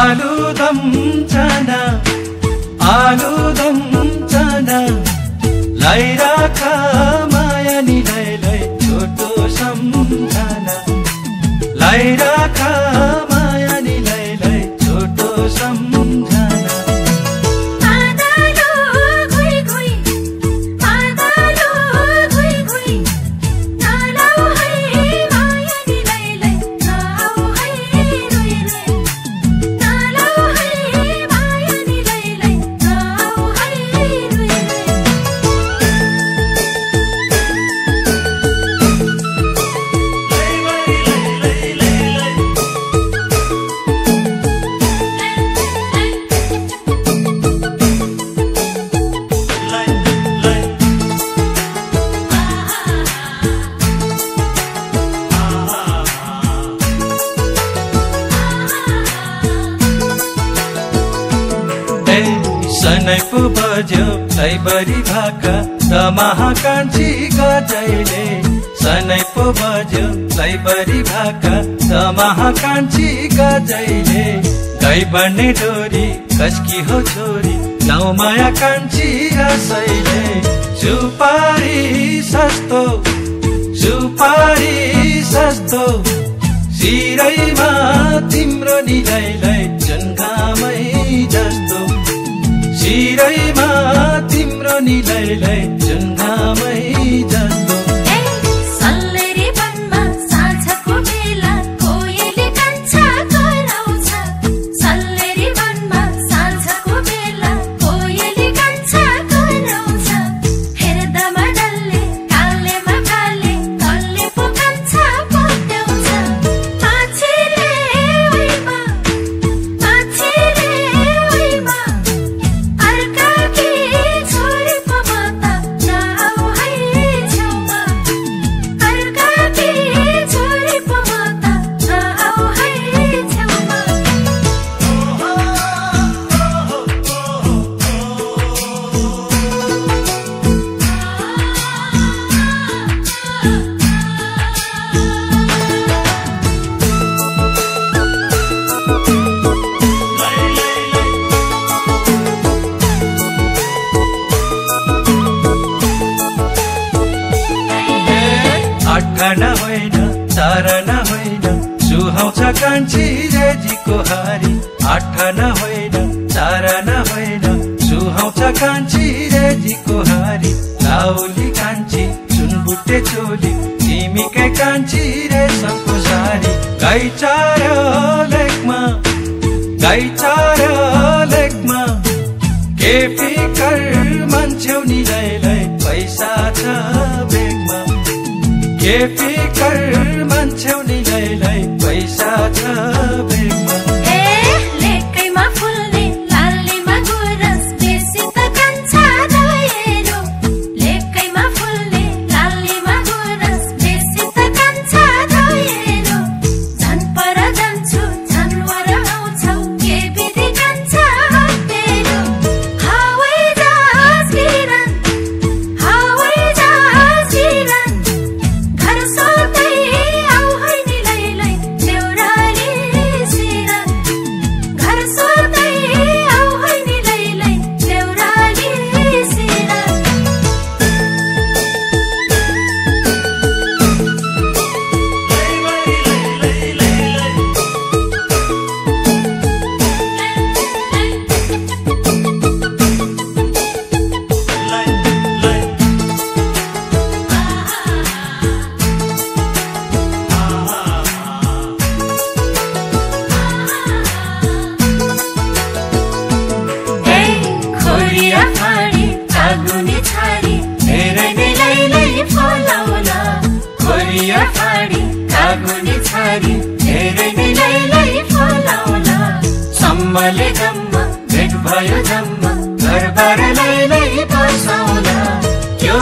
आलुदम चना लाइराखा माया निलाई छोटो सम्झना लाइराखा माया निलाई छोटो सम्झना सनै पो बज्यो सैबरी भाका त महाकान्छी गजैले सनै पो बज्यो सैबरी भाका त महाकान्छी गजैले गाई बन्ने डोरी कसकी हो छोरी गाउँ माया कान्छी रसैले सुपारी सस्तो सिरैमा तिम्रो निलैलाई जन्घामै जस्तो सिरैमा तिम्रो निलैलाई जन्घामै जस्तो सल्लेरी वनमा साँझको बेला कोयली कान्छा कराउँछ सल्लेरी वनमा साँझको बेला कोयली कान्छा कराउँछ हेर्दामा डल्ले कालेमा काले कल्ले पो कान्छा पत्याउँछ माछीले ओइमा आठना होइन चारना होइन सुहाउँछ कान्छी रेजीको हारी आठना होइन चारना होइन सुहाउँछ कान्छी रेजीको हारी लाउली कान्छी सुनबुट्टे चोली तिमीकै कान्छी रेशमको सारी गाई चार लेकमा के फिकर मान्छेउ निलैलाई पैसा छ बेगमा के फिकर मान्छेउ निलैलाई पैसा छ बेगमा लेकैमा फुल्ने लालीमा गुरस बेसी त कान्छा धोएरो लेकैमा फुल्ने लालीमा गुरस बेसी त कान्छा धोएरो झन् पर जान्छु झन् वर आउँछौ के विधि कान्छा हटेरो हावै जहाज गिरन घर सोध्दै आउ है निलैलाई देउराली सिरन घर सोध्दै आउ है निलैलाई देउराली सिरन खोरिया फाडी कागुनी छाडी धेरै निलैलाई फलाउला खोरिया फाडी कागुनी छाडी धेरै निलैलाई फलाउला सम्मले गम्म भेट भयो जम्म घरबार लैलाई बसाउला त्यो